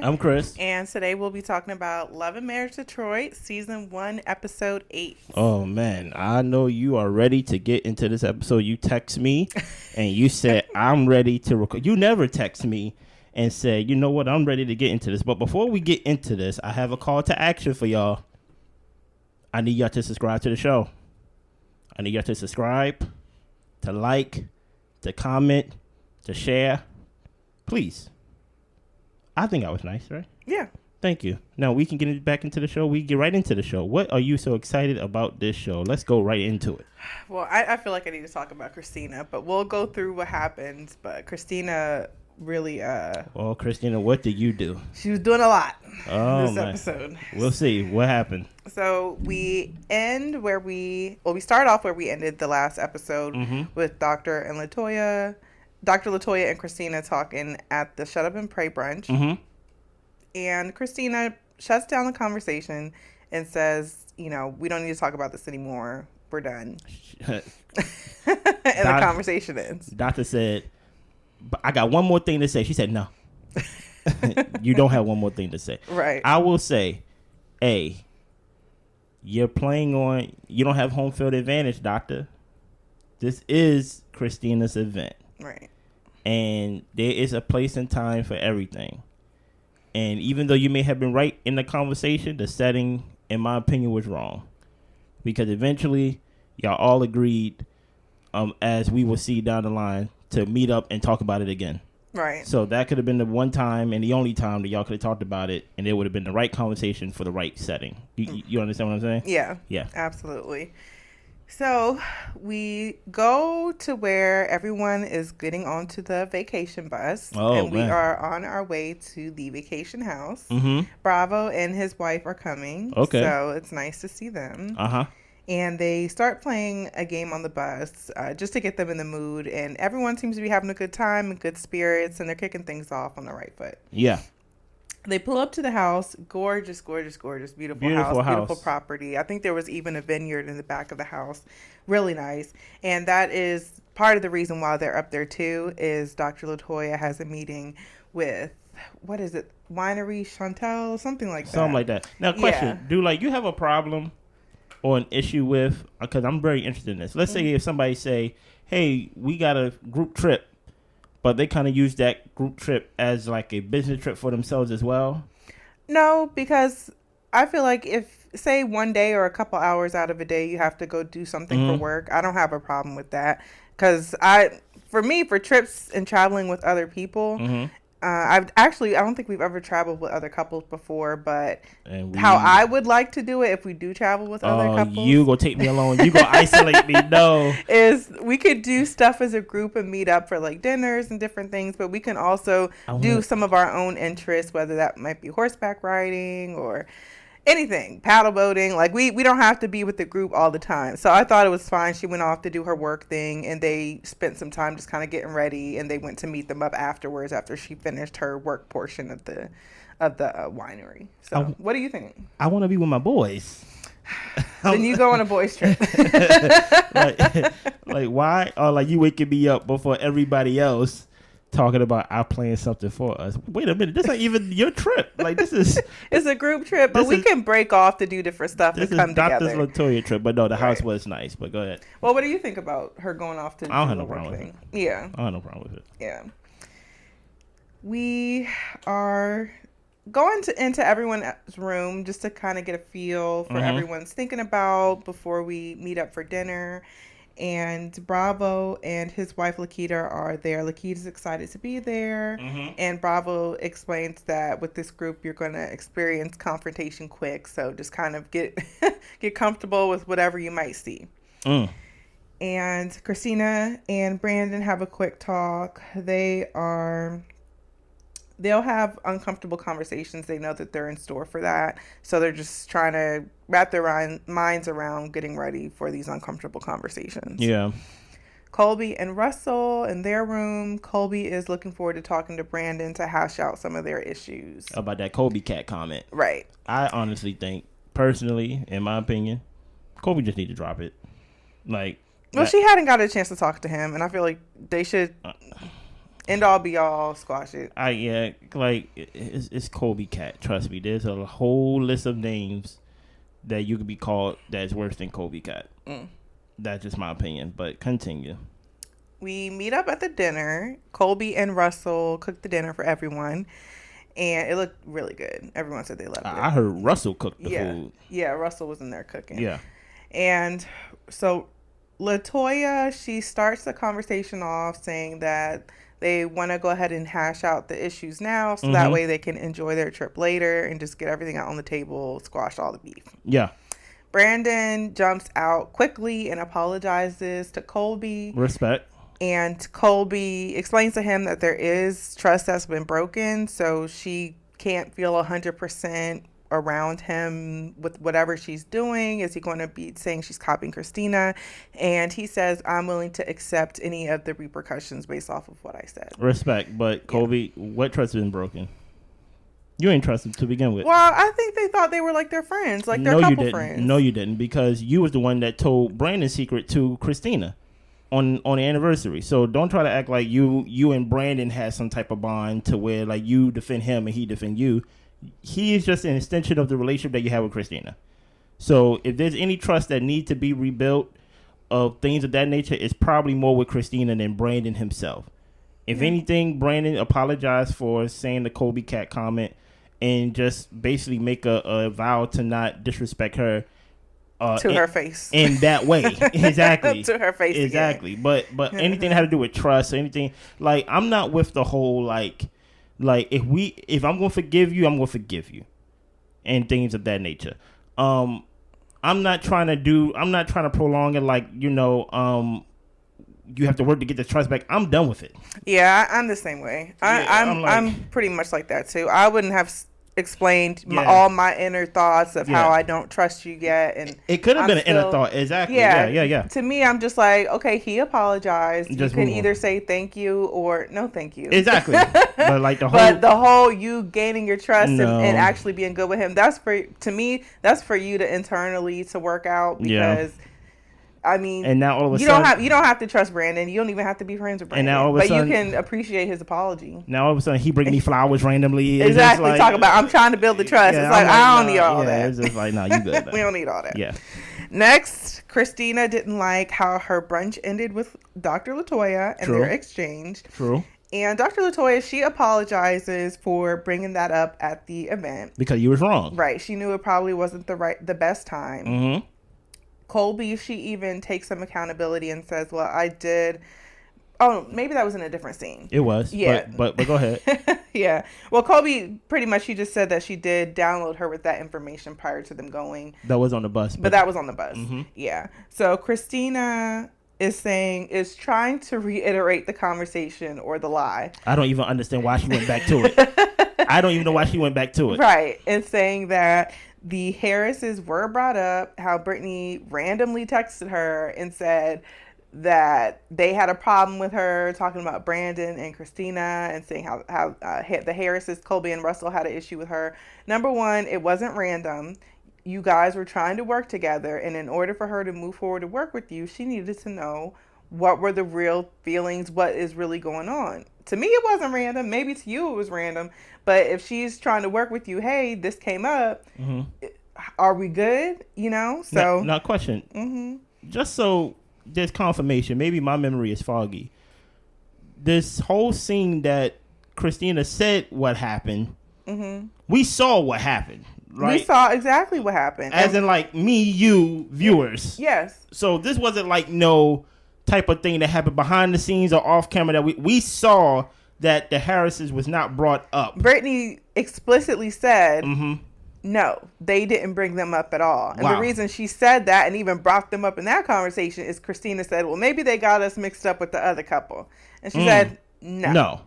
I'm Chris. And today we'll be talking about Love and Marriage Detroit, Season 1, Episode 8. Oh, man. I know you are ready to get into this episode. You text me and you said, I'm ready to record. You never text me and say, you know what, I'm ready to get into this. But before we get into this, I have a call to action for y'all. I need y'all to subscribe to the show. I need y'all to subscribe, to like, to comment, to share. Please. I think I was nice, right? Yeah. Thank you. Now we can get back into the show. We get right into the show. What are you so excited about this show? Let's go right into it. Well, I feel like I need to talk about Christina, but we'll go through what happens. But Christina really... Well, Christina, what did you do? She was doing a lot this episode. We'll see. What happened? So we end where we start off where we ended the last episode with Dr. Latoya and Christina talking at the Shut Up and Pray brunch. Mm-hmm. And Christina shuts down the conversation and says, you know, we don't need to talk about this anymore. We're done. And the conversation ends. Doctor said, but I got one more thing to say. She said, no. You don't have one more thing to say. Right. I will say, you don't have home field advantage, doctor. This is Christina's event. Right. And there is a place and time for everything. And even though you may have been right in the conversation, the setting, in my opinion, was wrong. Because eventually, y'all all agreed, as we will see down the line, to meet up and talk about it again. Right. So that could have been the one time and the only time that y'all could have talked about it, and it would have been the right conversation for the right setting. You understand what I'm saying? Yeah. Yeah. Absolutely. So we go to where everyone is getting onto the vacation bus. And we are on our way to the vacation house. Mm-hmm. Bravo and his wife are coming. Okay. So it's nice to see them. Uh-huh. And they start playing a game on the bus just to get them in the mood. And everyone seems to be having a good time and good spirits. And they're kicking things off on the right foot. Yeah. They pull up to the house. Gorgeous, gorgeous, gorgeous. Beautiful house. Beautiful property. I think there was even a vineyard in the back of the house. Really nice. And that is part of the reason why they're up there, too, is Dr. Latoya has a meeting with, what is it, Winery Chantel? Something like that. Something like that. Now, question. Yeah. Do you have a problem or an issue with, because I'm very interested in this. Let's say if somebody say, hey, we got a group trip, but they kind of use that group trip as like a business trip for themselves as well? No, because I feel like if, say, one day or a couple hours out of a day, you have to go do something for work, I don't have a problem with that. Because for trips and traveling with other people, I don't think we've ever traveled with other couples before, but how I would like to do it if we do travel with other couples. You gonna take me alone. You gonna isolate me. No. Is we could do stuff as a group and meet up for like dinners and different things, but we can also do some of our own interests, whether that might be horseback riding or anything, paddle boating. Like we don't have to be with the group all the time. So I thought it was fine. She went off to do her work thing and they spent some time just kind of getting ready, and they went to meet them up afterwards after she finished her work portion of the winery. So what do you think? I want to be with my boys. Then you go on a boys trip. like why? Or like you waking me up before everybody else talking about I planned something for us. Wait a minute, this ain't even your trip. Like this is it's a group trip, but we can break off to do different stuff to come together. This is Dr. Latoya trip, but no, the house was nice. But go ahead. Well, what do you think about her going off to do the work thing? Yeah, I have no problem with it. Yeah, we are going into everyone's room just to kind of get a feel for everyone's thinking about before we meet up for dinner. And Bravo and his wife Lakita are there. Lakita's excited to be there. And Bravo explains that with this group, you're going to experience confrontation quick. So just kind of get comfortable with whatever you might see. And Christina and Brandon have a quick talk. They'll have uncomfortable conversations. They know that they're in store for that. So they're just trying to wrap their minds around getting ready for these uncomfortable conversations. Yeah. Colby and Russell in their room. Colby is looking forward to talking to Brandon to hash out some of their issues. About that Colby cat comment. Right. I honestly think, personally, in my opinion, Colby just need to drop it. Like, well, she hadn't got a chance to talk to him, and I feel like they should End all be all, squash it. It's Colby Cat. Trust me, there's a whole list of names that you could be called that's worse than Colby Cat. That's just my opinion, but continue. We meet up at the dinner. Colby and Russell cooked the dinner for everyone, and it looked really good. Everyone said they loved it. I heard Russell cooked the food. Yeah, Russell was in there cooking. Yeah. And so LaToya, she starts the conversation off saying that they want to go ahead and hash out the issues now so that way they can enjoy their trip later and just get everything out on the table, squash all the beef. Yeah. Brandon jumps out quickly and apologizes to Colby. Respect. And Colby explains to him that there is trust that's been broken, so she can't feel 100% around him with whatever she's doing. Is he going to be saying she's copying Christina? And he says, I'm willing to accept any of the repercussions based off of what I said. Respect. But Colby, what trust has been broken? You ain't trust him to begin with. Well, I think they thought they were like their friends, like their couple friends. No, you didn't, because you was the one that told Brandon's secret to Christina on the anniversary. So don't try to act like you and Brandon had some type of bond to where like you defend him and he defend you. He is just an extension of the relationship that you have with Christina. So if there's any trust that needs to be rebuilt of things of that nature, it's probably more with Christina than Brandon himself. If anything, Brandon apologized for saying the Colby Cat comment and just basically make a vow to not disrespect her to her face in that way. Exactly. To her face exactly again. But anything that had to do with trust or anything, like I'm not with the whole like if I'm gonna forgive you, I'm gonna forgive you and things of that nature. I'm not trying to prolong it like you have to work to get the trust back. I'm done with it. Yeah, I'm the same way. I'm pretty much like that too. I wouldn't have explained all my inner thoughts of how I don't trust you yet, and it could have been an inner thought. Exactly. Yeah. To me, I'm just like, okay, he apologized. You can either say thank you or no thank you. Exactly. But like the whole you gaining your trust and actually being good with him, that's for you to internally to work out, because I mean, and now all of a sudden, you don't have to trust Brandon. You don't even have to be friends with Brandon. But you can appreciate his apology. Now all of a sudden, he bringing me flowers randomly. Exactly. Talk about I'm trying to build the trust. It's like I don't need all that. It's just like no, you good. We don't need all that. Yeah. Next, Christina didn't like how her brunch ended with Dr. LaToya and their exchange. True. And Dr. LaToya, she apologizes for bringing that up at the event because you was wrong. Right. She knew it probably wasn't the best time. Mm-hmm. Colby, she even takes some accountability and says, well, I did. Oh, maybe that was in a different scene. It was. Yeah. But go ahead. Yeah. Well, Colby, pretty much, she just said that she did download her with that information prior to them going. That was on the bus. But that was on the bus. Mm-hmm. Yeah. So Christina is trying to reiterate the conversation or the lie. I don't even understand why she went back to it. I don't even know why she went back to it. Right. And saying that the Harrises were brought up, how Brittany randomly texted her and said that they had a problem with her, talking about Brandon and Christina, and saying how the Harrises, Colby and Russell, had an issue with her. Number one, it wasn't random. You guys were trying to work together, and in order for her to move forward to work with you, she needed to know what were the real feelings, what is really going on. To me, it wasn't random. Maybe to you it was random. But if she's trying to work with you, hey, this came up. Mm-hmm. Are we good? So not question. Mm-hmm. Just so there's confirmation. Maybe my memory is foggy. This whole scene that Christina said what happened, we saw what happened. Right? We saw exactly what happened. As in like me, you, viewers. Yes. So this wasn't like no type of thing that happened behind the scenes or off camera that we saw that the Harrises was not brought up. Brittany explicitly said, no, they didn't bring them up at all. And the reason she said that and even brought them up in that conversation is Christina said, well, maybe they got us mixed up with the other couple. And she said, no. No.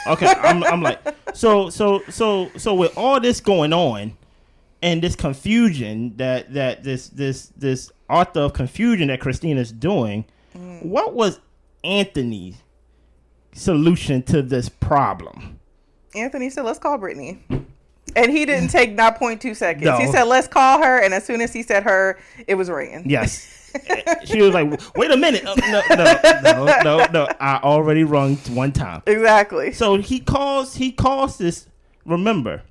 Okay. I'm like, so with all this going on and this confusion that this author of confusion that Christina's doing, what was Anthony's solution to this problem? Anthony said, let's call Brittany. And he didn't take not 0.2 seconds. No. He said, let's call her. And as soon as he said her, it was ringing. Yes. She was like, wait a minute. No. I already rung one time. Exactly. So he calls this, remember,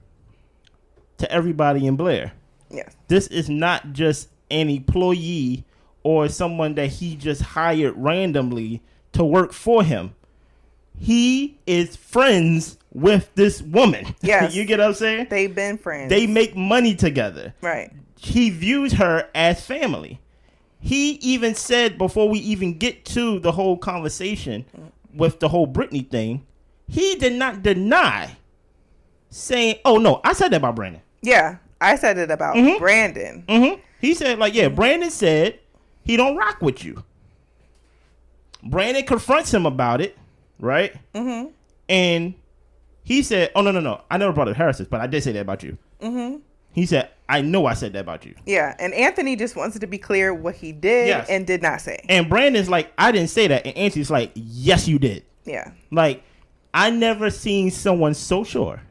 to everybody in Blair. Yes. This is not just an employee or someone that he just hired randomly to work for him. He is friends with this woman. Yes. You get what I'm saying? They've been friends. They make money together. Right. He views her as family. He even said, before we even get to the whole conversation with the whole Brittany thing, he did not deny saying, oh, no, I said that about Brandon. Yeah. I said it about Brandon. He said, like, yeah, Brandon said he don't rock with you. Brandon confronts him about it, right? And he said, oh, no. I never brought up Harris's, but I did say that about you. He said, I know I said that about you. Yeah, and Anthony just wants it to be clear what he did and did not say. And Brandon's like, I didn't say that. And Anthony's like, yes, you did. Yeah. Like, I never seen someone so sure.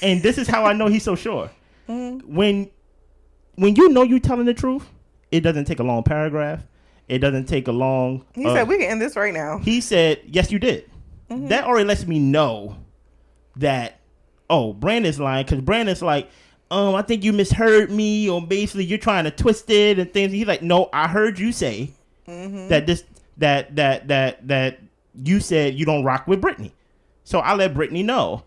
And this is how I know he's so sure. When you know you're telling the truth, it doesn't take a long paragraph. It doesn't take a long... He said, we can end this right now. He said, yes, you did. That already lets me know that, oh, Brandon's lying. Because Brandon's like, I think you misheard me, or basically you're trying to twist it and things. He's like, no, I heard you say that you said you don't rock with Brittany. So I let Brittany know.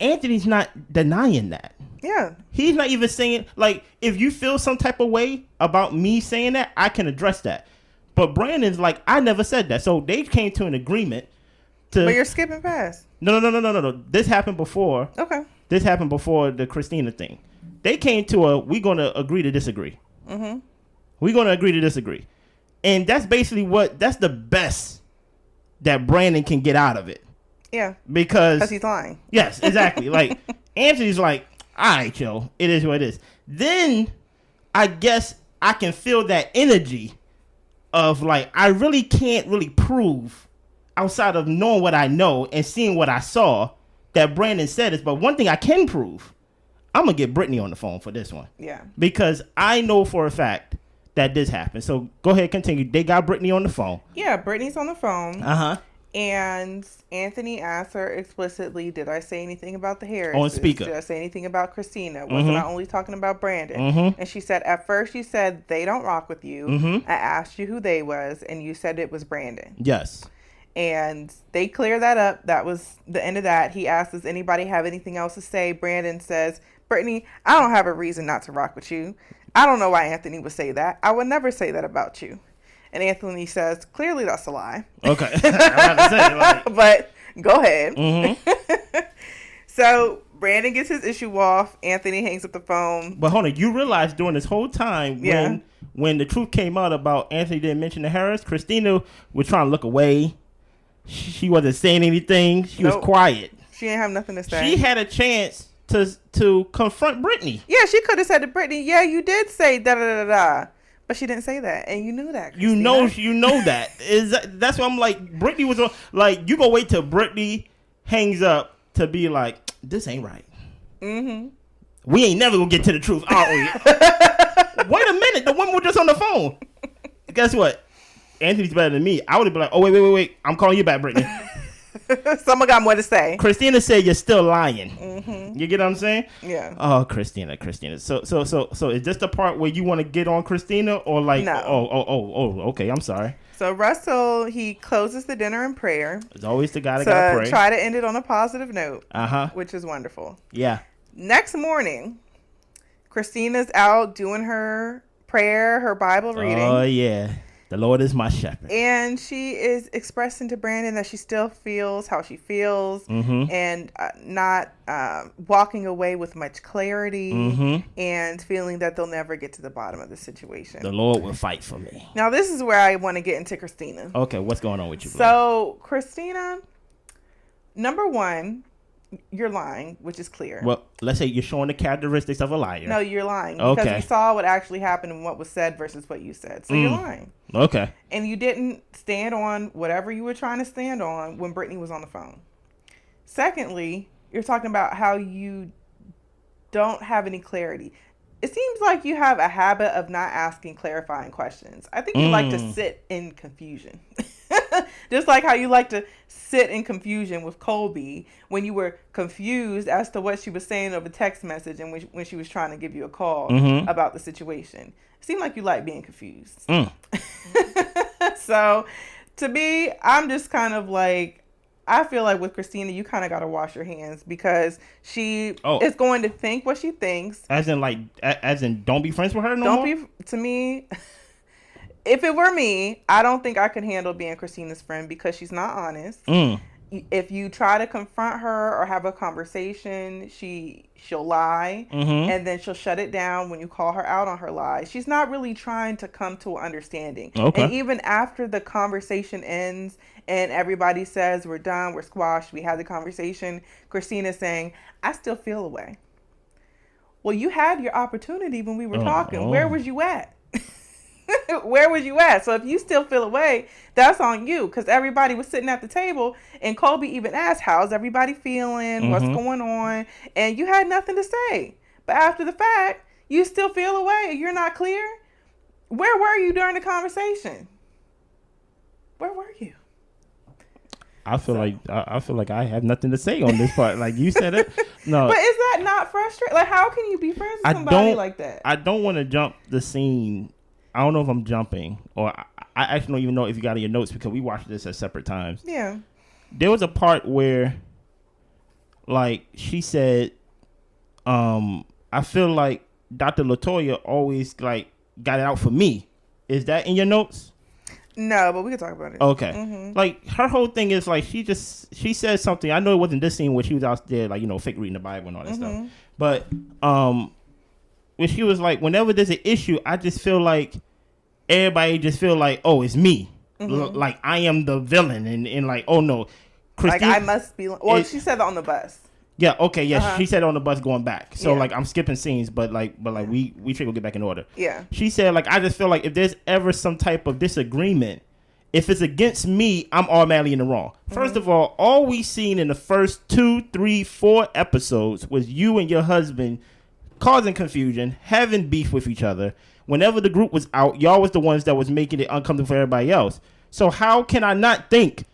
Anthony's not denying that. Yeah. He's not even saying, like, if you feel some type of way about me saying that, I can address that. But Brandon's like, I never said that. So they came to an agreement to... But you're skipping past. No. This happened before. Okay. This happened before the Christina thing. They came to we're going to agree to disagree. We're going to agree to disagree. And that's basically that's the best that Brandon can get out of it. Yeah. Because he's lying. Yes, exactly. Like, Anthony's like, all right, yo, it is what it is. Then I guess I can feel that energy of, like, I really can't really prove outside of knowing what I know and seeing what I saw that Brandon said is. But one thing I can prove, I'm going to get Brittany on the phone for this one. Yeah. Because I know for a fact that this happened. So go ahead, continue. They got Brittany on the phone. Yeah, Brittany's on the phone. Uh-huh. And Anthony asked her explicitly, did I say anything about the Harris? On speaker. Did I say anything about Christina? Wasn't I only talking about Brandon? And she said, at first you said they don't rock with you. I asked you who they was, and you said it was Brandon. Yes. And they clear that up. That was the end of that. He asked, does anybody have anything else to say? Brandon says, Brittany, I don't have a reason not to rock with you. I don't know why Anthony would say that. I would never say that about you. And Anthony says, clearly that's a lie. Okay. I have to say, like... But go ahead. So Brandon gets his issue off. Anthony hangs up the phone. But hold on. You realize during this whole time when the truth came out about Anthony didn't mention the Harris, Christina was trying to look away. She wasn't saying anything. She was quiet. She didn't have nothing to say. She had a chance to confront Brittany. Yeah, she could have said to Brittany, yeah, you did say da-da-da-da. But she didn't say that, and you knew that. Christina. You know that. That's why I'm like, Brittany was on. Like, you gonna wait till Brittany hangs up to be like, this ain't right. We ain't never gonna get to the truth, are we? Wait a minute, the woman was just on the phone. Guess what? Anthony's better than me. I would have been like, oh wait, I'm calling you back, Brittany. Someone got more to say. Christina said you're still lying. You get what I'm saying? Yeah. Oh, Christina. So is this the part where you want to get on Christina or like? No. Oh. Okay, I'm sorry. So Russell, he closes the dinner in prayer. It's always the guy that gotta pray. Try to end it on a positive note. Which is wonderful. Yeah. Next morning, Christina's out doing her prayer, her Bible reading. Oh yeah. The Lord is my shepherd. And she is expressing to Brandon that she still feels how she feels and not walking away with much clarity and feeling that they'll never get to the bottom of the situation. The Lord will fight for me. Now, this is where I want to get into Christina. Okay, what's going on with you? So, Christina, number one, you're lying, which is clear. Well, let's say you're showing the characteristics of a liar. No, you're lying. Because we saw what actually happened and what was said versus what you said. So you're lying. Okay. And you didn't stand on whatever you were trying to stand on when Brittany was on the phone. Secondly, you're talking about how you don't have any clarity. It seems like you have a habit of not asking clarifying questions. I think you like to sit in confusion. Just like how you like to sit in confusion with Colby when you were confused as to what she was saying over text message and when she was trying to give you a call about the situation. It seemed like you like being confused. So to me, I'm just kind of like, I feel like with Christina, you kind of got to wash your hands because she is going to think what she thinks. As in, don't be friends with her no more? To me, if it were me, I don't think I could handle being Christina's friend because she's not honest. If you try to confront her or have a conversation, she'll lie, and then she'll shut it down when you call her out on her lies. She's not really trying to come to an understanding. Okay. And even after the conversation ends and everybody says we're done, we're squashed, we had the conversation, Christina's saying, I still feel away. Well, you had your opportunity when we were talking. Where was you at? Where was you at? So if you still feel away, that's on you, because everybody was sitting at the table and Colby even asked, how's everybody feeling? What's going on? And you had nothing to say. But after the fact, you still feel away. You're not clear. Where were you during the conversation? Where were you? I feel like I have nothing to say on this part. Like you said it. No. But is that not frustrating? Like, how can you be friends with somebody like that? I don't want to jump the scene. I don't know if I'm jumping, or I actually don't even know if you got in your notes because we watched this at separate times. Yeah. There was a part where, like, she said, I feel like Dr. LaToya always, like, got it out for me. Is that in your notes? No, but we can talk about it. Okay. Like, her whole thing is, like, she said something. I know it wasn't this scene where she was out there, like, you know, fake reading the Bible and all that stuff. But, when she was like, whenever there's an issue, I just feel like everybody just feel like, oh, it's me. Like, I am the villain. And like, oh, no. Christine, like, I must be. Well, she said that on the bus. Yeah, okay, yeah. She said it on the bus going back. So, like, I'm skipping scenes, but we should go get back in order. Yeah. She said, like, I just feel like if there's ever some type of disagreement, if it's against me, I'm automatically in the wrong. First of all we seen in the first 2, 3, 4 episodes was you and your husband causing confusion, having beef with each other. Whenever the group was out, y'all was the ones that was making it uncomfortable for everybody else. So how can I not think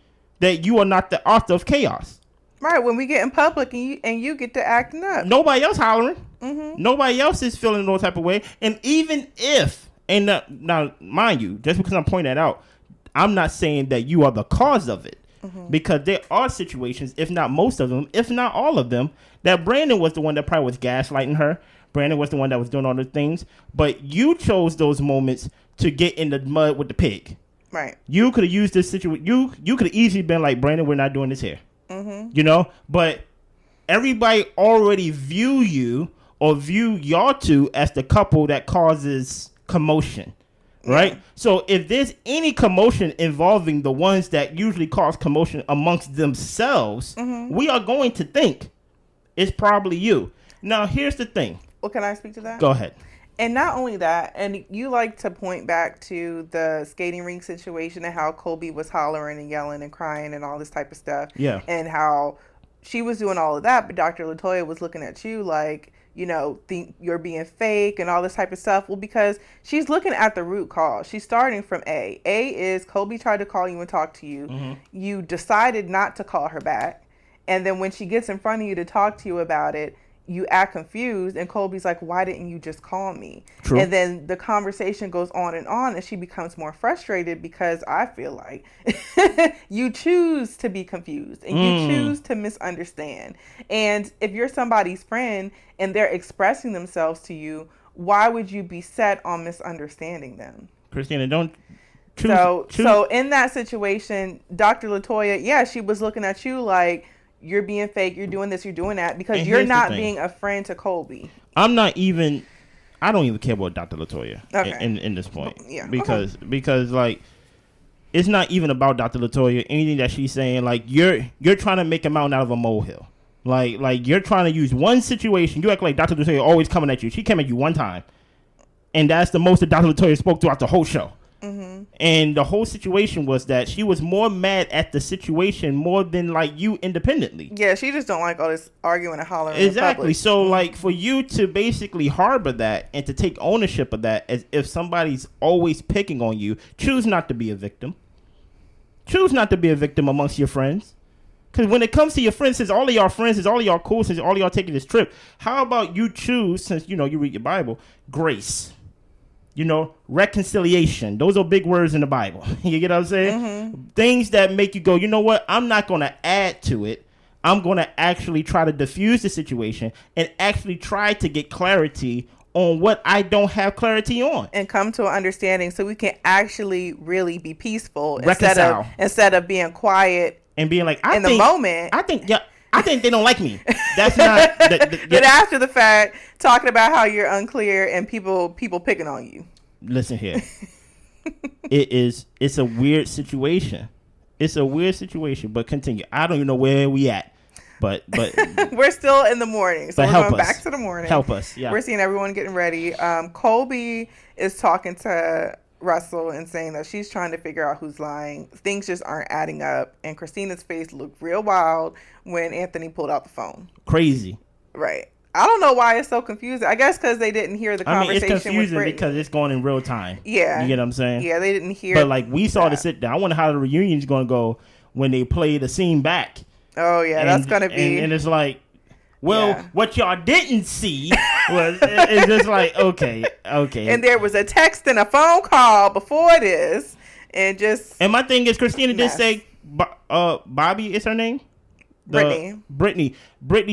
that you are not the author of chaos? Right, when we get in public and you get to acting up. Nobody else hollering. Nobody else is feeling no type of way. And even if, and now mind you, just because I'm pointing that out, I'm not saying that you are the cause of it. Because there are situations, if not most of them, if not all of them, that Brandon was the one that probably was gaslighting her. Brandon was the one that was doing all the things. But you chose those moments to get in the mud with the pig. Right. You could have used this situation. You could have easily been like, Brandon, we're not doing this here. You know? But everybody already view you or view y'all two as the couple that causes commotion. Right? So if there's any commotion involving the ones that usually cause commotion amongst themselves, we are going to think it's probably you. Now, here's the thing. Well, can I speak to that? Go ahead. And not only that, and you like to point back to the skating rink situation and how Colby was hollering and yelling and crying and all this type of stuff. Yeah. And how she was doing all of that, but Dr. LaToya was looking at you like, you know, think you're being fake and all this type of stuff. Well, because she's looking at the root cause. She's starting from A. A is Colby tried to call you and talk to you. You decided not to call her back. And then when she gets in front of you to talk to you about it, you act confused, and Colby's like, why didn't you just call me? True. And then the conversation goes on, and she becomes more frustrated because I feel like you choose to be confused and you choose to misunderstand. And if you're somebody's friend and they're expressing themselves to you, why would you be set on misunderstanding them? Christina, don't choose. So in that situation, Dr. LaToya, she was looking at you like, you're being fake, you're doing this, you're doing that, because you're not being a friend to Colby. I don't even care about Dr. LaToya in this point. Because like, it's not even about Dr. LaToya. Anything that she's saying, like, you're trying to make a mountain out of a molehill. Like you're trying to use one situation. You act like Dr. LaToya always coming at you. She came at you one time. And that's the most that Dr. LaToya spoke throughout the whole show. And the whole situation was that she was more mad at the situation more than like you independently. Yeah, she just don't like all this arguing and hollering. Exactly. So like for you to basically harbor that and to take ownership of that as if somebody's always picking on you, choose not to be a victim. Choose not to be a victim amongst your friends. Because when it comes to your friends, since all of y'all friends, since all of y'all cool, since all of y'all taking this trip, how about you choose, since you know you read your Bible, grace. You know, reconciliation. Those are big words in the Bible. You get what I'm saying? Things that make you go, you know what? I'm not going to add to it. I'm going to actually try to diffuse the situation and actually try to get clarity on what I don't have clarity on. And come to an understanding so we can actually really be peaceful Reconcile. instead of being quiet and being like, the moment. I think they don't like me. That's not. But after the fact, talking about how you're unclear and people picking on you. Listen here. It's a weird situation. It's a weird situation, but continue. I don't even know where we at. But we're still in the morning. So we're going back to the morning. Help us. Yeah. We're seeing everyone getting ready. Colby is talking to Russell and saying that she's trying to figure out who's lying. Things just aren't adding up. And Christina's face looked real wild when Anthony pulled out the phone. Crazy. Right. I don't know why it's so confusing. I guess because they didn't hear the conversation. It's confusing because it's going in real time. Yeah. You get what I'm saying? Yeah, they didn't hear. But like we saw the sit down. I wonder how the reunion's going to go when they play the scene back. Oh yeah, that's going to be. And it's like, well, what y'all didn't see was it's just like okay. And there was a text and a phone call before this, and just. And my thing is, Christina did say, Bobby is her name. Brittany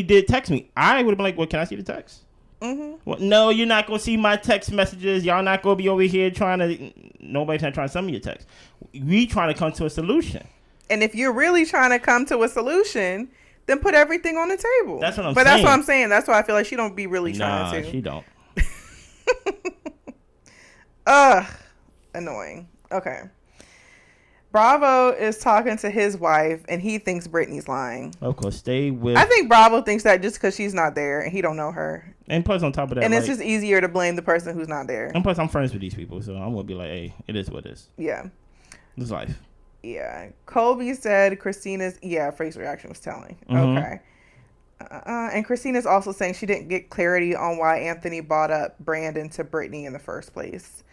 did text me. I would have been like, well, can I see the text? Well, no, you're not going to see my text messages. Y'all not going to be over here nobody's not trying to send me a text. We trying to come to a solution. And if you're really trying to come to a solution, then put everything on the table. That's what I'm saying. But that's what I'm saying. That's why I feel like she don't be really trying to. Nah, she don't. Annoying. Okay. Bravo is talking to his wife, and he thinks Brittany's lying. Of course, stay with. I think Bravo thinks that just because she's not there and he don't know her. And plus, on top of that, and it's just easier to blame the person who's not there. And plus, I'm friends with these people, so I'm gonna be like, "Hey, it is what it is." Yeah, it's life. Yeah, Colby said Christina's face reaction was telling. Okay. And Christina's also saying she didn't get clarity on why Anthony brought up Brandon to Brittany in the first place.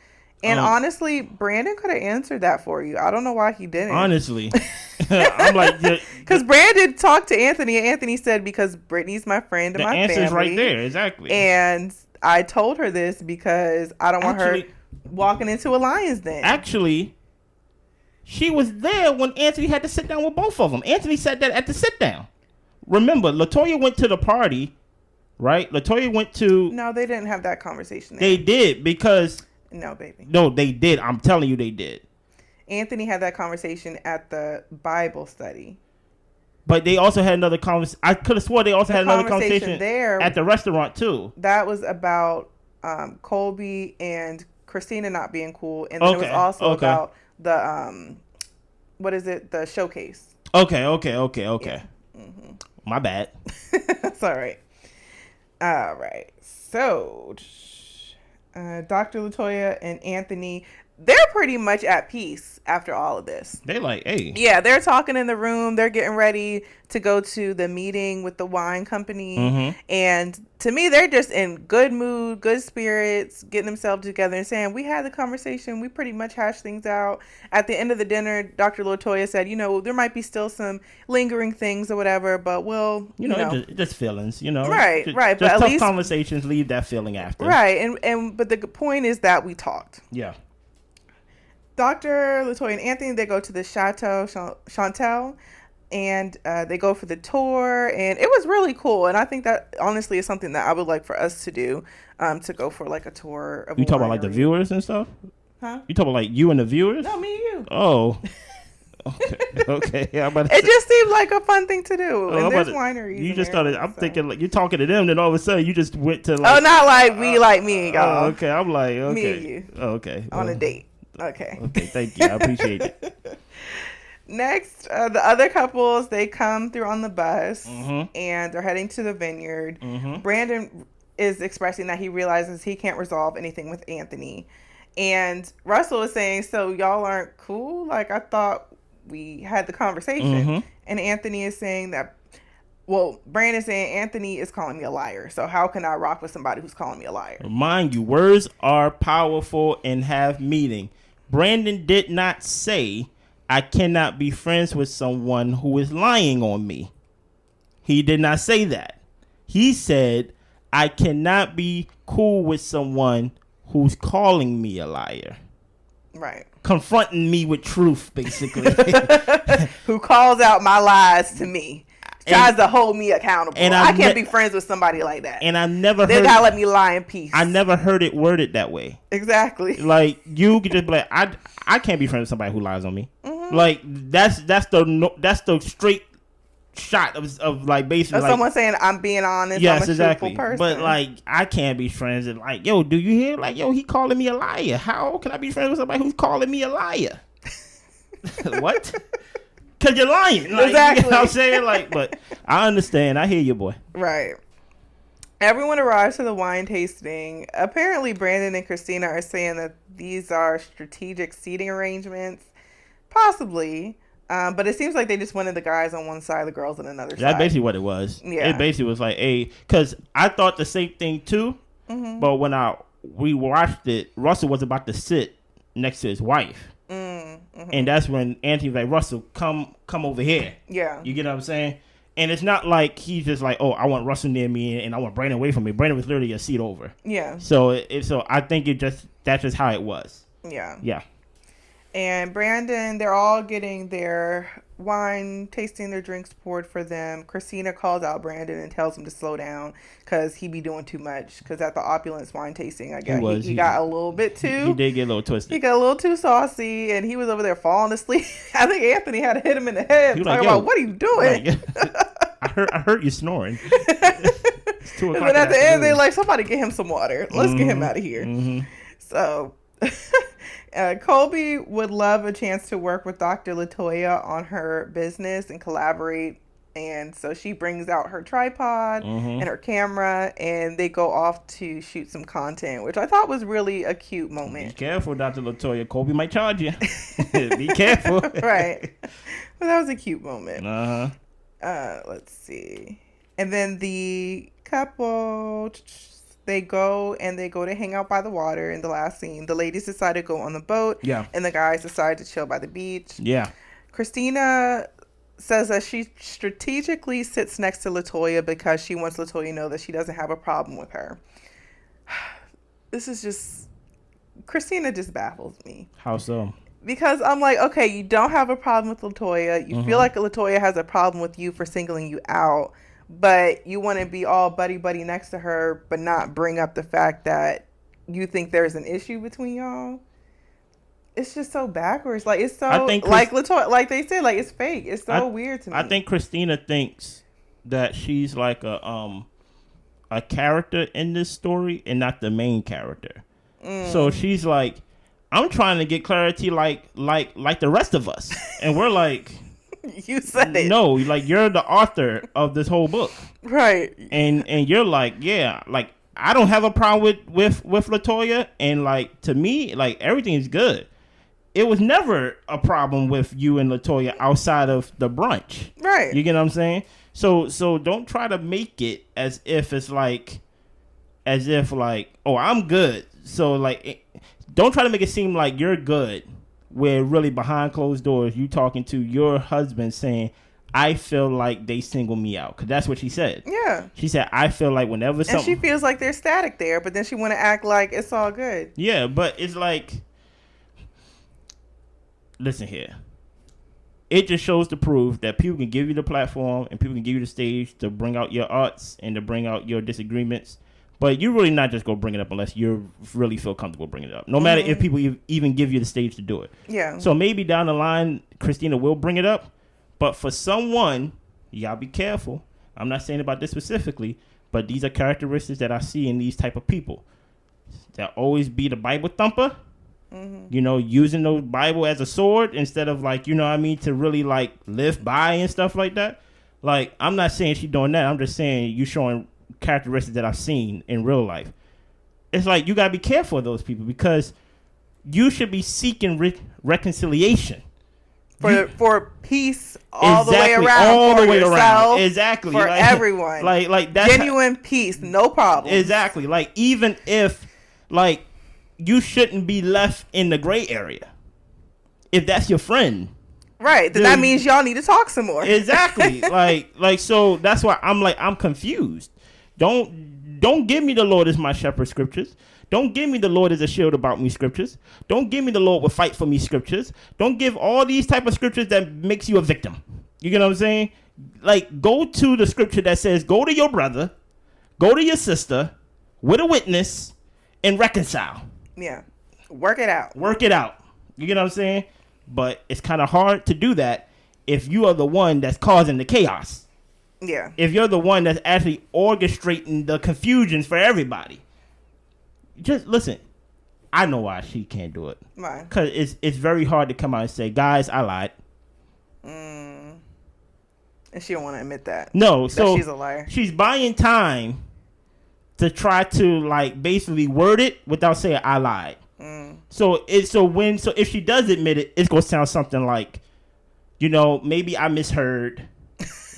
And honestly, Brandon could have answered that for you. I don't know why he didn't. Honestly. I'm like... Because Brandon talked to Anthony, and Anthony said, because Brittany's my friend and my family. The answer's right there, exactly. And I told her this because I don't want her walking into a lion's den. Actually, she was there when Anthony had to sit down with both of them. Anthony said that at the sit down. Remember, LaToya went to the party, right? LaToya went to... No, they didn't have that conversation there. They did because... No, baby. No, they did. I'm telling you they did. Anthony had that conversation at the Bible study. But they also had another conversation. I could have swore they also had another conversation there at the restaurant, too. That was about Colby and Christina not being cool. And then it was also about the, what is it? The showcase. Okay. Yeah. My bad. That's all right. All right. So... Dr. LaToya and Anthony, they're pretty much at peace after all of this. They're like, hey. Yeah, they're talking in the room. They're getting ready to go to the meeting with the wine company. And to me, they're just in good mood, good spirits, getting themselves together and saying, we had the conversation. We pretty much hashed things out. At the end of the dinner, Dr. LaToya said, there might be still some lingering things or whatever, but we'll, just feelings, Right. Just but at least least conversations leave that feeling after. Right. But the point is that we talked. Yeah. Dr. LaToya and Anthony, they go to the Chateau Chantel, and they go for the tour, and it was really cool. And I think that honestly is something that I would like for us to do, to go for like a tour of. You talk about like the viewers and stuff? Huh? You talk about like you and the viewers? No, me and you. Oh. Okay. Yeah, it just seemed like a fun thing to do. And there's wineries. You just started. I'm thinking like you're talking to them, then all of a sudden you just went to like. Oh, not like we, like me, y'all. Okay, I'm like okay. Me and you. Oh, okay. On a date. Okay. Okay, thank you. I appreciate it. Next, the other couples, they come through on the bus and they're heading to the vineyard. Brandon is expressing that he realizes he can't resolve anything with Anthony. And Russell was saying, so y'all aren't cool? Like, I thought we had the conversation. Mm-hmm. And Anthony is saying that, well, Brandon's saying Anthony is calling me a liar. So how can I rock with somebody who's calling me a liar? Mind you, words are powerful and have meaning. Brandon did not say, I cannot be friends with someone who is lying on me. He did not say that. He said, I cannot be cool with someone who's calling me a liar. Right. Confronting me with truth, basically. Who calls out my lies to me. Tries to hold me accountable. And I can't be friends with somebody like that. And I've never They gotta let me lie in peace. I never heard it worded that way. Exactly. Like, you could just be like, I can't be friends with somebody who lies on me. Mm-hmm. Like, that's the straight shot of like basically like, someone saying I'm being honest. Yes, I'm a exactly. truthful person. But like, I can't be friends and like, yo, do you hear? Like, yo, he calling me a liar. How can I be friends with somebody who's calling me a liar? What? Because you're lying. Like, exactly. You know what I'm saying? Like, but I understand. I hear you, boy. Right. Everyone arrives to the wine tasting. Apparently, Brandon and Christina are saying that these are strategic seating arrangements. Possibly. But it seems like they just wanted the guys on one side, the girls on another side. That's basically what it was. Yeah. It basically was like, because I thought the same thing too. Mm-hmm. But when we watched it, Russell was about to sit next to his wife. Mm-hmm. And that's when Anthony was like, Russell, come over here. Yeah. You get what I'm saying? And it's not like he's just like, oh, I want Russell near me and I want Brandon away from me. Brandon was literally a seat over. Yeah. So so I think that's just how it was. Yeah. Yeah. And Brandon, they're all getting their wine, tasting their drinks poured for them. Christina calls out Brandon and tells him to slow down because he be doing too much. Because at the Opulence wine tasting, I guess he got a little bit too. He did get a little twisted. He got a little too saucy, and he was over there falling asleep. I think Anthony had to hit him in the head, talking about, what are you doing? Like, I heard you snoring. It's 2 o'clock. And then at the end, they're like, somebody get him some water. Let's get him out of here. Mm-hmm. So... Colby would love a chance to work with Dr. Latoya on her business and collaborate. And so she brings out her tripod and her camera, and they go off to shoot some content, which I thought was really a cute moment. Be careful, Dr. Latoya. Colby might charge you. Be careful. Right. Well, that was a cute moment. Uh-huh. Let's see. And then the couple... They go to hang out by the water in the last scene. The ladies decide to go on the boat. Yeah. And the guys decide to chill by the beach. Yeah. Christina says that she strategically sits next to Latoya because she wants Latoya to know that she doesn't have a problem with her. This is just... Christina just baffles me. How so? Because I'm like, okay, you don't have a problem with Latoya. You feel like Latoya has a problem with you for singling you out. But you want to be all buddy-buddy next to her, but not bring up the fact that you think there's an issue between y'all. It's just so backwards. Like, it's so, like Latoya, like they said, like, it's fake. It's so weird to me. I think Christina thinks that she's like a character in this story and not the main character. So she's like, I'm trying to get clarity like the rest of us. And we're like... You said it. No, like, you're the author of this whole book. Right. And you're like, yeah, like, I don't have a problem with Latoya. And, like, to me, like, everything is good. It was never a problem with you and Latoya outside of the brunch. Right. You get what I'm saying? So don't try to make it as if it's like, oh, I'm good. So, like, don't try to make it seem like you're good. Where really behind closed doors, you talking to your husband saying, I feel like they single me out. Because that's what she said. Yeah. She said, I feel like whenever something... And she feels like they're static there, but then she want to act like it's all good. Yeah, but it's like... Listen here. It just shows to prove that people can give you the platform and people can give you the stage to bring out your arts and to bring out your disagreements. But you're really not just going to bring it up unless you really feel comfortable bringing it up. No matter if people even give you the stage to do it. Yeah. So maybe down the line, Christina will bring it up. But for someone, y'all be careful. I'm not saying about this specifically, but these are characteristics that I see in these type of people. That always be the Bible thumper. You know, using the Bible as a sword instead of, like, you know what I mean, to really, like, live by and stuff like that. Like, I'm not saying she's doing that. I'm just saying you showing characteristics that I've seen in real life. It's like you gotta be careful of those people because you should be seeking reconciliation. For peace all the way around. All for the way yourself, around. Exactly. For everyone. Like that's genuine peace, no problem. Exactly. Like, even if, like, you shouldn't be left in the gray area. If that's your friend. Right. Then that means y'all need to talk some more. Exactly. like so that's why I'm confused. Don't give me the Lord is my shepherd scriptures. Don't give me the Lord is a shield about me scriptures. Don't give me the Lord will fight for me scriptures. Don't give all these type of scriptures that makes you a victim. You get what I'm saying? Like, go to the scripture that says, go to your brother, go to your sister with a witness and reconcile. Yeah. Work it out. Work it out. You get what I'm saying? But it's kind of hard to do that if you are the one that's causing the chaos. Yeah. If you're the one that's actually orchestrating the confusions for everybody. Just listen. I know why she can't do it. Why? Because it's very hard to come out and say, guys, I lied. And she don't want to admit that. No, so she's a liar. She's buying time to try to, like, basically word it without saying I lied. So if she does admit it, it's gonna sound something like, you know, maybe I misheard.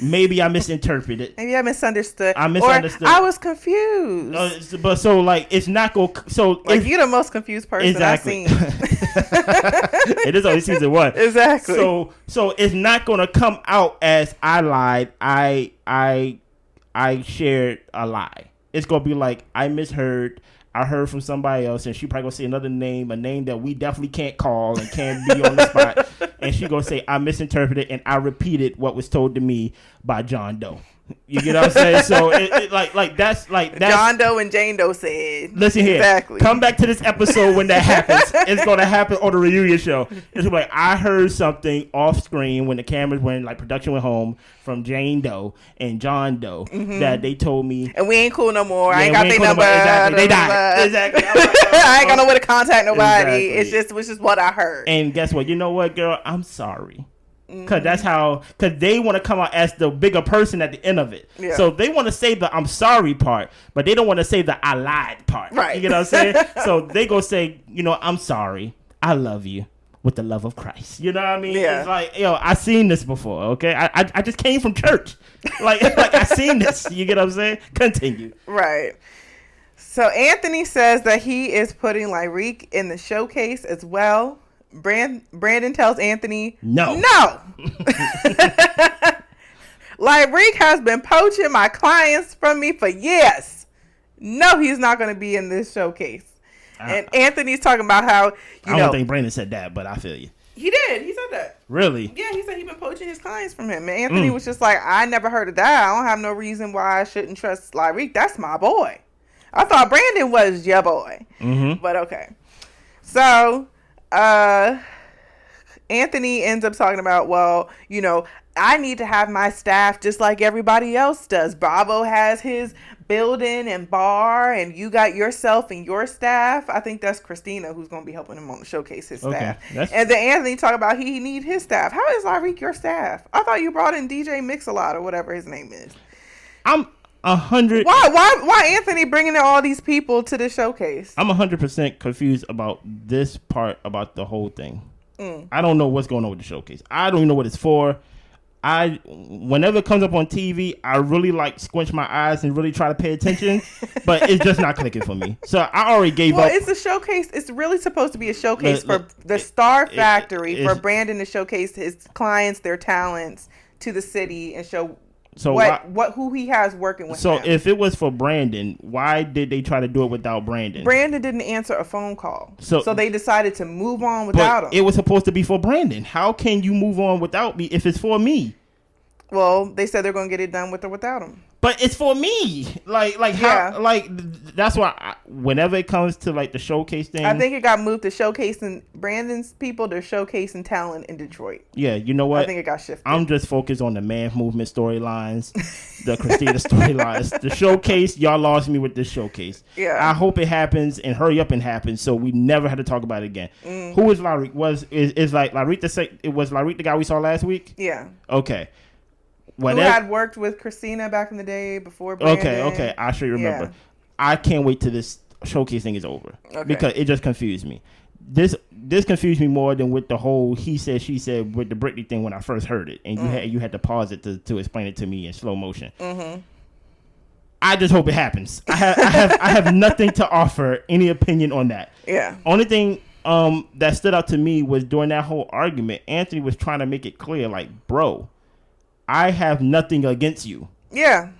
Maybe I misinterpreted. Maybe I misunderstood. I misunderstood. Or I was confused. But so, like, it's not going to... So like, you're the most confused person I've seen. It is only season 1. Exactly. So it's not going to come out as I lied. I shared a lie. It's going to be like, I misheard. I heard from somebody else, and she probably going to say another name, a name that we definitely can't call and can't be on the spot. And she going to say, I misinterpreted, and I repeated what was told to me by John Doe. You get what I'm saying? So that's John Doe and Jane Doe said. Listen here. Exactly. Come back to this episode when that happens. It's going to happen on the reunion show. It's like, I heard something off screen when the cameras went, like, production went home, from Jane Doe and John Doe that they told me. And we ain't cool no more. I ain't got their number. Exactly. They died. Exactly. I ain't got no way to contact nobody. Exactly. It's just what I heard. And guess what? You know what, girl? I'm sorry. Because they want to come out as the bigger person at the end of it. Yeah. So they want to say the I'm sorry part, but they don't want to say the I lied part. Right. You get what I'm saying? So they go say, you know, I'm sorry. I love you with the love of Christ. You know what I mean? Yeah. It's like, yo, I seen this before, okay? I just came from church. like I seen this. You get what I'm saying? Continue. Right. So Anthony says that he is putting Lyrique in the showcase as well. Brandon tells Anthony, no. Lyrique has been poaching my clients from me for years. No, he's not going to be in this showcase. And Anthony's talking about how, I don't think Brandon said that, but I feel you. He did. He said that. Really? Yeah, he said he'd been poaching his clients from him. And Anthony was just like, I never heard of that. I don't have no reason why I shouldn't trust Lyrique. That's my boy. I thought Brandon was your boy. But okay. So... Anthony ends up talking about, well, you know, I need to have my staff just like everybody else does. Bravo has his building and bar, and you got yourself and your staff. I think that's Christina who's going to be helping him on the showcase, his staff. And then Anthony talked about he need his staff. How is Lyrique your staff? I thought you brought in DJ Mix-a-Lot or whatever his name is. I'm 100. Why Anthony bringing in all these people to the showcase? I'm 100% confused about this part about the whole thing. I don't know what's going on with the showcase. I don't even know what it's for. Whenever it comes up on TV, I really squinch my eyes and really try to pay attention, but it's just not clicking for me. So I already gave up. Well, it's a showcase. It's really supposed to be a showcase for the Star Factory, for Brandon to showcase his clients, their talents to the city and show who he has working with him. So if it was for Brandon, why did they try to do it without Brandon? Brandon didn't answer a phone call. So they decided to move on without him. It was supposed to be for Brandon. How can you move on without me if it's for me? Well, they said they're going to get it done with or without him. But it's for me. That's why whenever it comes to the showcase thing, I think it got moved to showcasing Brandon's people. They're showcasing talent in Detroit. Yeah, you know what? I think it got shifted. I'm just focused on the man movement storylines, the Christina storylines. The showcase, y'all lost me with this showcase. Yeah. I hope it happens and hurry up and happens so we never had to talk about it again. Who is Lyrique? Is Lyrique was Lyrique the guy we saw last week? Yeah. Okay. Who had worked with Christina back in the day before Brandon. Okay. I should remember. Yeah. I can't wait till this showcase thing is over because it just confused me. this confused me more than with the whole he said she said with the Britney thing when I first heard it, and you had to pause it to explain it to me in slow motion. Mm-hmm. I just hope it happens. I have nothing to offer any opinion on that. Yeah. Only thing that stood out to me was during that whole argument, Anthony was trying to make it clear, like, bro, I have nothing against you. Yeah.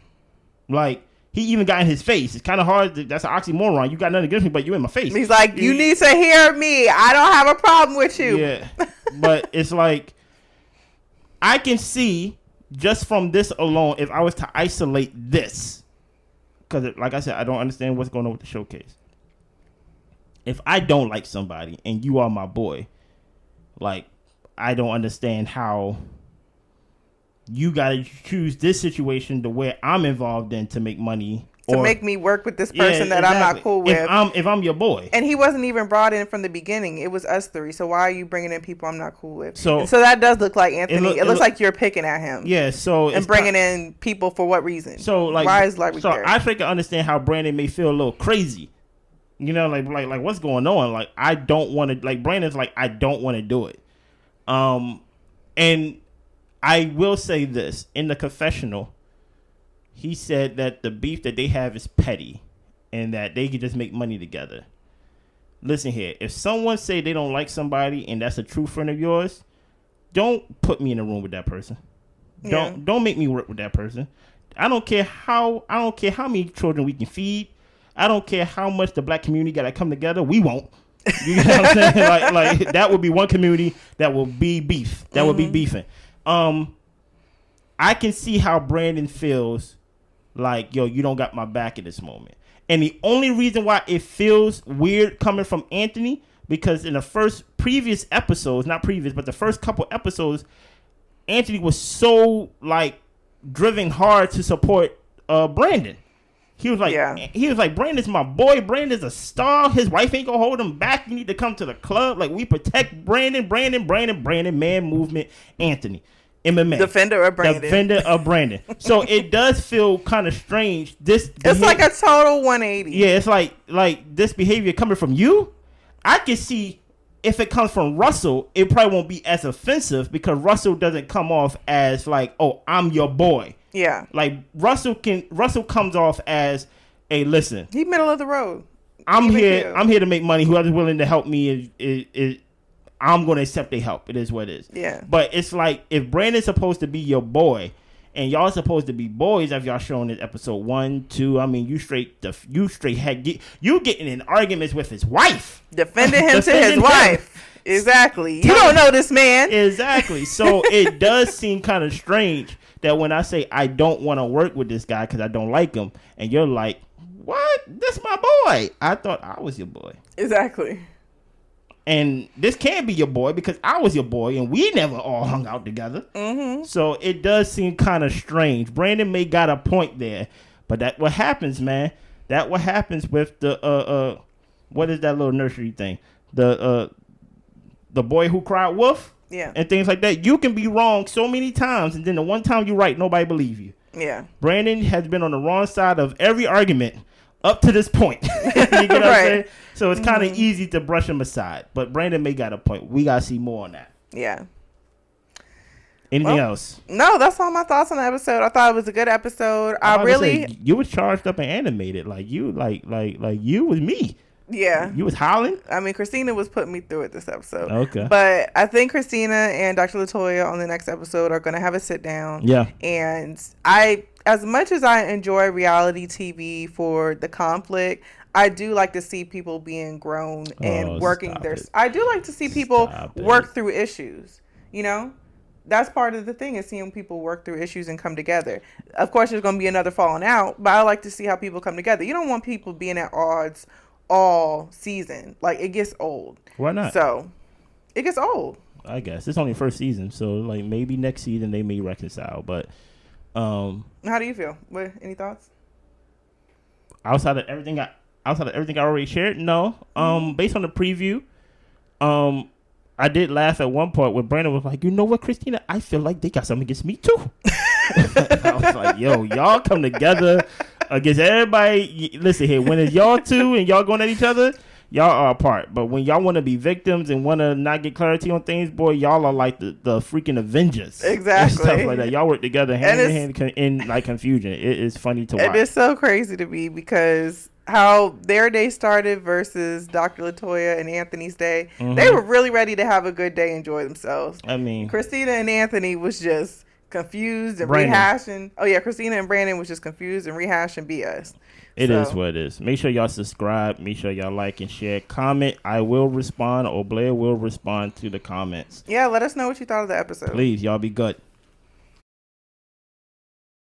Like, he even got in his face. It's kind of hard. That's an oxymoron. You got nothing against me, but you in my face. He's like, you need to hear me. I don't have a problem with you. Yeah. But it's like, I can see just from this alone, if I was to isolate this, because like I said, I don't understand what's going on with the showcase. If I don't like somebody and you are my boy, like, I don't understand how you got to choose this situation to where I'm involved in to make money. To make me work with this person that exactly. I'm not cool with. If I'm your boy. And he wasn't even brought in from the beginning. It was us three. So why are you bringing in people I'm not cool with? So that does look like Anthony. It looks like you're picking at him. Yeah. So and bringing in people for what reason? So like, why is Larry there? I think I understand how Brandon may feel a little crazy. You know, like what's going on? Like, I don't want to. Like, Brandon's like, I don't want to do it. And I will say this in the confessional. He said that the beef that they have is petty and that they can just make money together. Listen here. If someone say they don't like somebody and that's a true friend of yours, don't put me in a room with that person. Yeah. Don't make me work with that person. I don't care how many children we can feed. I don't care how much the black community got to come together. We won't. You know what I'm saying? Like that would be one community that will be beef. That would be beefing. I can see how Brandon feels. Like, yo, you don't got my back at this moment. And the only reason why it feels weird coming from Anthony, because in the previous episodes, not previous, but the first couple episodes, Anthony was so, like, driven hard to support Brandon. He was like, Brandon's my boy. Brandon's a star. His wife ain't gonna hold him back. You need to come to the club. Like, we protect Brandon, man movement, Anthony. MMA. Defender of Brandon. So it does feel kind of strange. It's like a total 180. Yeah, it's like this behavior coming from you. I can see if it comes from Russell, it probably won't be as offensive because Russell doesn't come off as like, oh, I'm your boy. Yeah. Like Russell comes off as, hey, listen. He's middle of the road. I'm here to make money. Whoever's willing to help me is I'm going to accept their help. It is what it is. Yeah. But it's like if Brandon's supposed to be your boy and y'all supposed to be boys, as y'all shown in episode 1, 2, I mean, you getting in arguments with his wife. Defending him to his wife. Exactly. You don't know this man. Exactly. So it does seem kind of strange that when I say I don't want to work with this guy because I don't like him, and you're like, what? This my boy. I thought I was your boy. Exactly. And this can't be your boy because I was your boy and we never all hung out together. Mm-hmm. So it does seem kind of strange. Brandon may got a point there, but that what happens, man. That what happens with the what is that little nursery thing? The boy who cried wolf. Yeah. And things like that. You can be wrong so many times, and then the one time you're right, nobody believe you. Yeah. Brandon has been on the wrong side of every argument up to this point. You get what I'm saying? So it's kind of easy to brush him aside. But Brandon may got a point. We got to see more on that. Yeah. Anything else? No, that's all my thoughts on the episode. I thought it was a good episode. You was charged up and animated. Like you was me. Yeah. You was howling? I mean, Christina was putting me through it this episode. Okay. But I think Christina and Dr. LaToya on the next episode are going to have a sit down. Yeah. And as much as I enjoy reality TV for the conflict, I do like to see people being grown and working I do like to see people work through issues, you know? That's part of the thing is seeing people work through issues and come together. Of course, there's going to be another falling out, but I like to see how people come together. You don't want people being at odds all season. Like, it gets old. Why not? So, it gets old. I guess. It's only first season, so, like, maybe next season they may reconcile, but... How do you feel? Any thoughts? Outside of everything I already shared, no. Based on the preview, I did laugh at one point when Brandon was like, you know what, Christina? I feel like they got something against me, too. I was like, yo, y'all come together against everybody. Listen here, when it's y'all two and y'all going at each other, y'all are apart. But when y'all want to be victims and want to not get clarity on things, boy, y'all are like the freaking Avengers. Exactly. And stuff like that. Y'all work together hand in hand in like confusion. It is funny to watch. It is so crazy to me because how their day started versus Dr. LaToya and Anthony's day. Mm-hmm. They were really ready to have a good day, enjoy themselves. I mean, Christina and Anthony was just confused and rehashing. Oh yeah, Christina and Brandon was just confused and rehashing BS. It is what it is. Make sure y'all subscribe. Make sure y'all like and share. Comment. I will respond, or Blair will respond to the comments. Yeah, let us know what you thought of the episode. Please, y'all be good.